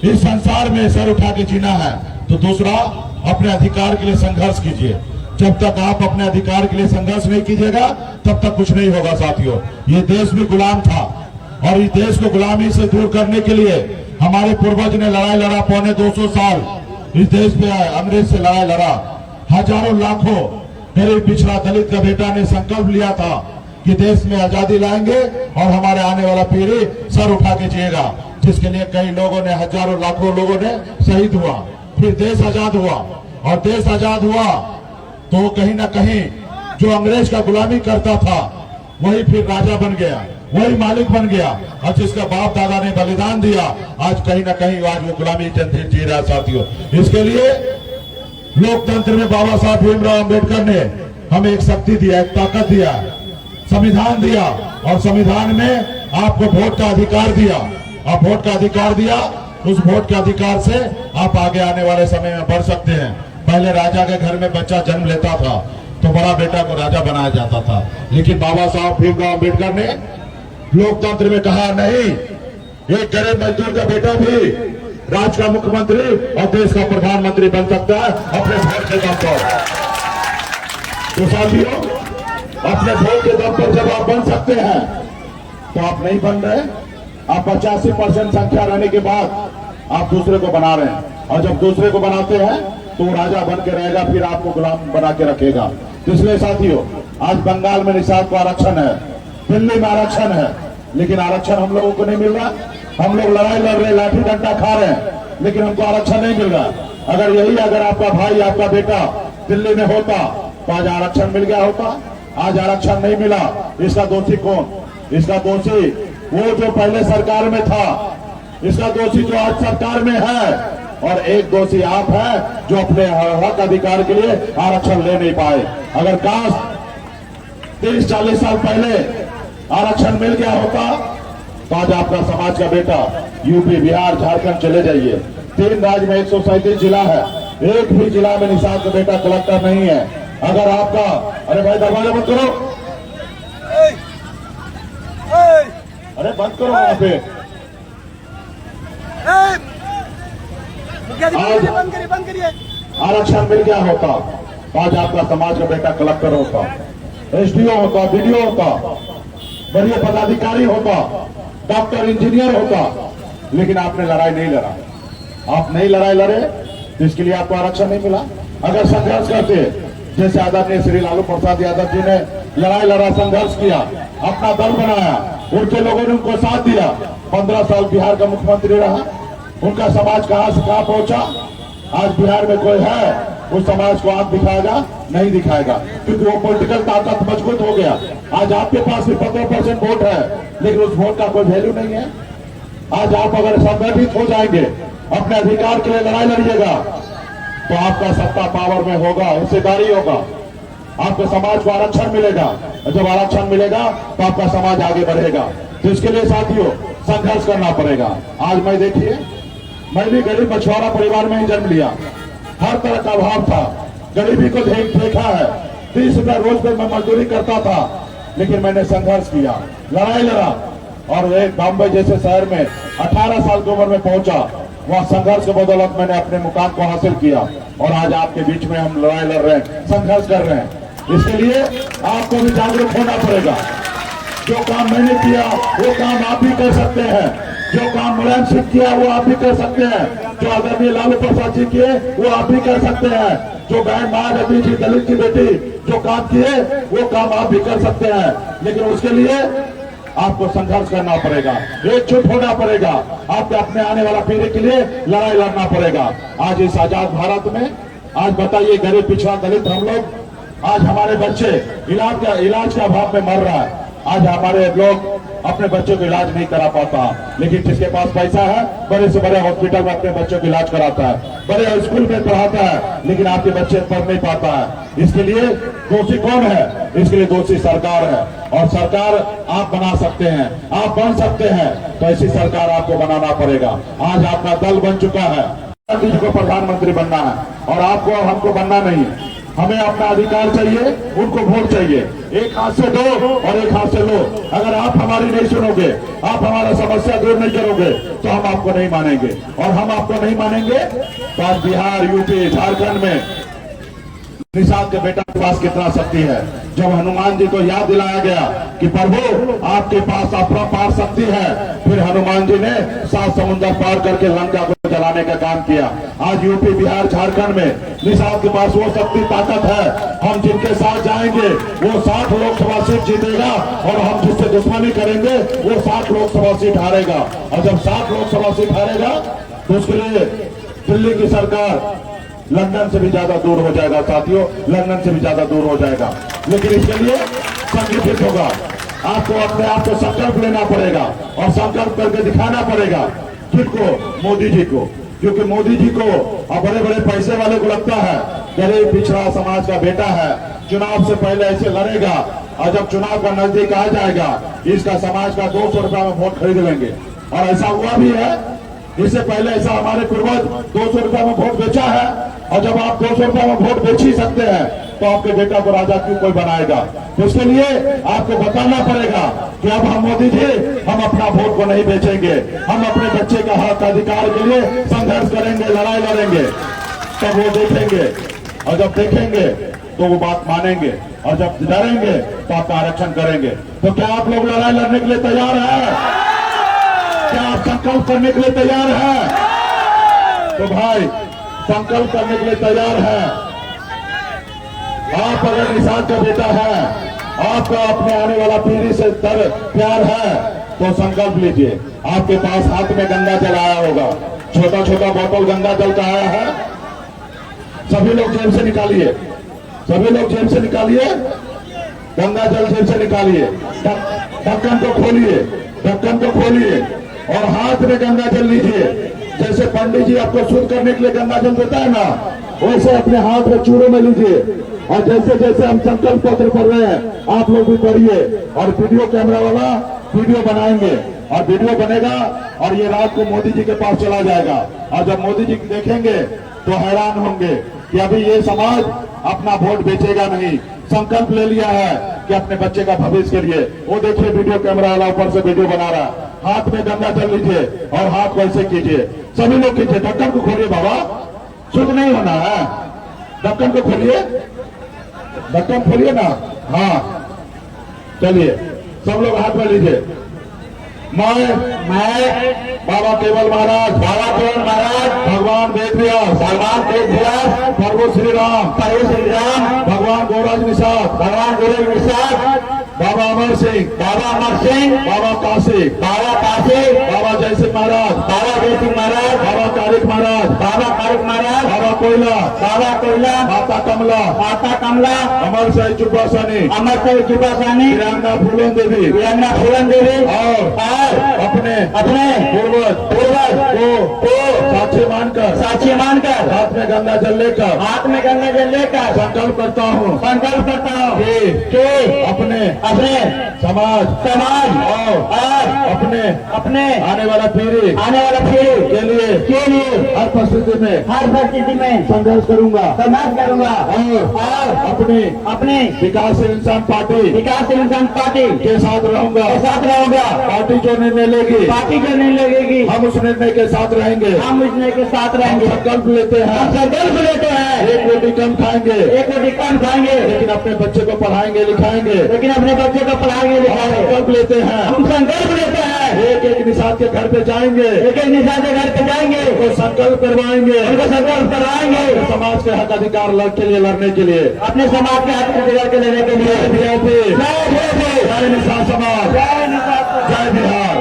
इस संसार में सर उठा के जीना है तो दूसरा अपने अधिकार के लिए संघर्ष कीजिए। जब तक आप अपने अधिकार के लिए संघर्ष नहीं कीजिएगा तब तक कुछ नहीं होगा साथियों। ये देश भी गुलाम था और इस देश को गुलामी से दूर करने के लिए हमारे पूर्वज ने लड़ाई लड़ा। पौने 200 साल इस देश पे अंग्रेज से लड़ाई लड़ा। हजारों लाखों गरीब पिछड़ा दलित का बेटा ने संकल्प लिया था कि देश में आजादी लाएंगे और हमारे आने वाला पीढ़ी सर उठा के जिएगा, जिसके लिए कई लोगों ने, हजारों लाखों लोगों ने शहीद हुआ। फिर देश आजाद हुआ और देश आजाद हुआ तो कहीं ना कहीं जो अंग्रेज का गुलामी करता था वही फिर राजा बन गया, वही मालिक बन गया और जिसका बाप दादा ने बलिदान दिया आज कहीं ना कहीं आज वो गुलामी जंजीर जी रहा साथियों। इसके लिए लोकतंत्र में बाबा साहब भीमराव अम्बेडकर ने हमें एक शक्ति दिया, एक ताकत दिया, संविधान दिया और संविधान में आपको वोट का अधिकार दिया। आप वोट का अधिकार दिया, उस वोट के अधिकार से आप आगे आने वाले समय में बढ़ सकते हैं। पहले राजा के घर में बच्चा जन्म लेता था तो बड़ा बेटा को राजा बनाया जाता था, लेकिन बाबा साहब भीमराव अम्बेडकर ने लोकतंत्र में कहा नहीं, एक गरीब मजदूर का बेटा भी राज्य का मुख्यमंत्री और देश का प्रधानमंत्री बन सकता है अपने वोट के दम पर। तो साथियों, अपने वोट के दम पर जब आप बन सकते हैं तो आप नहीं बन रहे, आप 85% संख्या रहने के बाद आप दूसरे को बना रहे हैं और जब दूसरे को बनाते हैं तो वो राजा बन के रहेगा, फिर आपको गुलाम बना के रखेगा। तो इसलिए साथियों, आज बंगाल में निषाद को आरक्षण है, दिल्ली में आरक्षण है, लेकिन आरक्षण हम लोगों को नहीं मिल रहा। हम लोग लड़ाई लड़ रहे, लाठी डंडा खा रहे हैं, लेकिन हमको आरक्षण नहीं मिल रहा। अगर आपका भाई, आपका बेटा दिल्ली में होता तो आज आरक्षण मिल गया होता। आज आरक्षण नहीं मिला, इसका दोषी कौन? इसका दोषी वो जो पहले सरकार में था, इसका दोषी जो आज सरकार में है, और एक दोषी आप है जो अपने हक अधिकार के लिए आरक्षण ले नहीं पाए। अगर काश 30-40 साल पहले आरक्षण मिल गया होता तो आज आपका समाज का बेटा यूपी, बिहार, झारखंड चले जाइए। 3 राज्य में 137 जिला है, एक भी जिला में निषाद का बेटा कलेक्टर नहीं है। अगर आपका, अरे भाई दरवाजा बंद करो, अरे बंद करो वहां पे। आरक्षण मिल गया होता तो आज आपका समाज का बेटा कलेक्टर होता, एसडीओ होता, बीडीओ होता, वरीय पदाधिकारी होता, डॉक्टर, इंजीनियर होता, लेकिन आपने लड़ाई नहीं लड़ा। आप नहीं लड़ाई लड़े तो इसके लिए आपको आरक्षण नहीं मिला। अगर संघर्ष करते जैसे आदरणीय श्री लालू प्रसाद यादव जी ने लड़ाई लड़ा, संघर्ष किया, अपना दल बनाया, उनके लोगों ने उनको साथ दिया, 15 साल बिहार का मुख्यमंत्री रहा, उनका समाज कहां से कहां पहुंचा। आज बिहार में कोई है उस समाज को आंख दिखाएगा? नहीं दिखाएगा, क्योंकि वो पॉलिटिकल ताकत मजबूत हो गया। आज आपके पास भी 15% वोट है, लेकिन उस वोट का कोई वैल्यू नहीं है। आज आप अगर संगठित हो जाएंगे, अपने अधिकार के लिए लड़ाई लड़िएगा तो आपका सत्ता पावर में होगा, हिस्सेदारी होगा, आपके समाज को आरक्षण मिलेगा, और जब आरक्षण मिलेगा तो आपका समाज आगे बढ़ेगा। तो इसके लिए साथियों संघर्ष करना पड़ेगा। आज मैं देखिए, मैं भी गरीब मछुआरा परिवार में ही जन्म लिया, हर तरह का अभाव था, गरीबी को देखा है। 30 रुपया रोज पे मैं मजदूरी करता था, लेकिन मैंने संघर्ष किया, लड़ाई लड़ा और एक बॉम्बे जैसे शहर में 18 साल की उम्र में पहुंचा। वहाँ संघर्ष के बदौलत मैंने अपने मुकाम को हासिल किया और आज आपके बीच में हम लड़ाई लड़ रहे हैं, संघर्ष कर रहे हैं। इसके लिए आपको भी जागरूक होना पड़ेगा। जो काम मैंने किया वो काम आप भी कर सकते हैं, जो काम मुलायम सिंह किया वो आप भी कर सकते हैं, जो आदरणीय लालू प्रसाद जी किए वो आप भी कर सकते हैं, जो बहन महादेवी जी, दलित की बेटी जो काम किए वो काम आप भी कर सकते हैं। लेकिन उसके लिए आपको संघर्ष करना पड़ेगा, एकजुट होना पड़ेगा, आपको अपने आने वाला पीढ़ी के लिए लड़ाई लड़ना पड़ेगा। आज इस आजाद भारत में आज बताइए, गरीब पिछड़ा दलित हम लोग, आज हमारे बच्चे इलाज के अभाव में मर रहा है। आज हमारे लोग अपने बच्चों का इलाज नहीं करा पाता, लेकिन जिसके पास पैसा है बड़े से बड़े हॉस्पिटल में अपने बच्चों का इलाज कराता है, बड़े स्कूल में पढ़ाता है, लेकिन आपके बच्चे पढ़ नहीं पाता है। इसके लिए दोषी कौन है? इसके लिए दोषी सरकार है, और सरकार आप बना सकते हैं, आप बन सकते हैं, तो ऐसी सरकार आपको बनाना पड़ेगा। आज आपका दल बन चुका है, को प्रधानमंत्री बनना है और आपको हमको बनना नहीं। हमें अपना अधिकार चाहिए, उनको वोट चाहिए। एक हाथ से दो और एक हाथ से लो। अगर आप हमारी नहीं सुनोगे, आप हमारा समस्या दूर नहीं करोगे, तो हम आपको नहीं मानेंगे। और हम आपको नहीं मानेंगे तो आज बिहार, यूपी, झारखंड में निषाद के बेटा के पास कितना शक्ति है। जब हनुमान जी को याद दिलाया गया कि प्रभु आपके पास अपरंपार शक्ति है, फिर हनुमान जी ने 7 समुद्र पार करके लंका को जलाने का काम किया। आज यूपी, बिहार, झारखंड में निषाद के पास वो शक्ति, ताकत है। हम जिनके साथ जाएंगे वो 60 लोकसभा सीट जीतेगा, और हम जिससे दुश्मनी करेंगे वो 60 लोकसभा सीट हारेगा। और जब 60 लोकसभा सीट हारेगा तो उसके लिए दिल्ली की सरकार लंदन से भी ज्यादा दूर हो जाएगा साथियों, लंदन से भी ज्यादा दूर हो जाएगा। लेकिन इसके लिए संगठित होगा, आपको अपने आप को संकल्प लेना पड़ेगा और संकल्प करके दिखाना पड़ेगा किसको, मोदी जी को। क्योंकि मोदी जी को और बड़े बड़े पैसे वाले को लगता है गरीब पिछड़ा समाज का बेटा है, चुनाव से पहले ऐसे लड़ेगा, और जब चुनाव का नजदीक आ जाएगा इसका समाज का 200 रुपया में वोट खरीद लेंगे। और ऐसा हुआ भी है, इससे पहले ऐसा हमारे पूर्वज 200 रुपया में वोट बेचा है। और जब आप 200 रुपया में वोट बेच ही सकते हैं तो आपके बेटा को राजा क्यों कोई बनाएगा। तो इसके लिए आपको बताना पड़ेगा कि अब हम मोदी जी, हम अपना वोट को नहीं बेचेंगे, हम अपने बच्चे का हक अधिकार के लिए संघर्ष करेंगे, लड़ाई लड़ेंगे। तब वो देखेंगे, और जब देखेंगे तो वो बात मानेंगे, और जब डरेंगे तो आपका आरक्षण करेंगे। तो क्या आप लोग लड़ाई लड़ने के लिए तैयार है? क्या आप संकल्प करने के लिए तैयार है? तो भाई संकल्प करने के लिए तैयार है। आप अगर निषाद का बेटा है, आपका अपने आने वाला पीढ़ी से प्यार है, तो संकल्प लीजिए। आपके पास हाथ में गंगा जल आया होगा, छोटा छोटा बोतल गंगा जल का आया है, सभी लोग जेब से निकालिए, सभी लोग जेब से निकालिए, गंगा जल जेब से निकालिए, ढक्कन को खोलिए, ढक्कन को खोलिए और हाथ में गंगा जल लीजिए। जैसे पंडित जी आपको शुद्ध करने के लिए गंगा जल देता है ना, वैसे अपने हाथ में चूड़ों में लीजिए। और जैसे जैसे हम संकल्प पत्र पढ़ रहे हैं आप लोग भी पढ़िए, और वीडियो कैमरा वाला वीडियो बनाएंगे, और वीडियो बनेगा और ये रात को मोदी जी के पास चला जाएगा। और जब मोदी जी देखेंगे तो हैरान होंगे कि अभी ये समाज अपना वोट बेचेगा नहीं, संकल्प ले लिया है कि अपने बच्चे का भविष्य के लिए। वो देखिए वीडियो कैमरा वाला ऊपर से वीडियो बना रहा है, हाथ में गंगा जल लीजिए और हाथ वैसे कीजिए, सभी लोग कीजिए। ढक्कन को खोलिए बाबा, शुद्ध नहीं होना है, ढक्कन को खोलिए, ढक्कन खोलिए ना। हाँ चलिए सब लोग हाथ में लीजिए। मैं बाबा केवल महाराज, बाबा केवल महाराज, भगवान वेद व्यास, भगवान वेद व्यास, प्रभु श्री राम, भगवान गोराज निषाद, भगवान गोराज निषाद, बाबा अमर सिंह, बाबा काशी, बाबा जय सिंह महाराज, बाबा तारिक महाराज, बाबा कोयला, माता कमला, अमर शहीद जुब्बासानी, वीरांगना फूलन देवी, और अपने पूर्वज को साक्षी मानकर हाथ में गंगा जल लेकर संकल्प करता हूँ कि अपने समाज और अपने आने वाला पीढ़ी के लिए हर परिस्थिति में संघर्ष करूंगा और अपने विकासशील इंसान पार्टी के साथ रहूंगा। पार्टी जो निर्णय लेगी हम उस निर्णय के साथ रहेंगे। संकल्प लेते हैं एक रोटी कम खाएंगे, लेकिन अपने बच्चे को पढ़ाएंगे लिखाएंगे। संकल्प लेते हैं एक निषाद के घर पे जाएंगे, तो संकल्प करवाएंगे समाज के हक अधिकार के लिए लड़ने के लिए, अपने समाज के हक अधिकार के लेने के लिए। जय निषाद समाज, जय बिहार।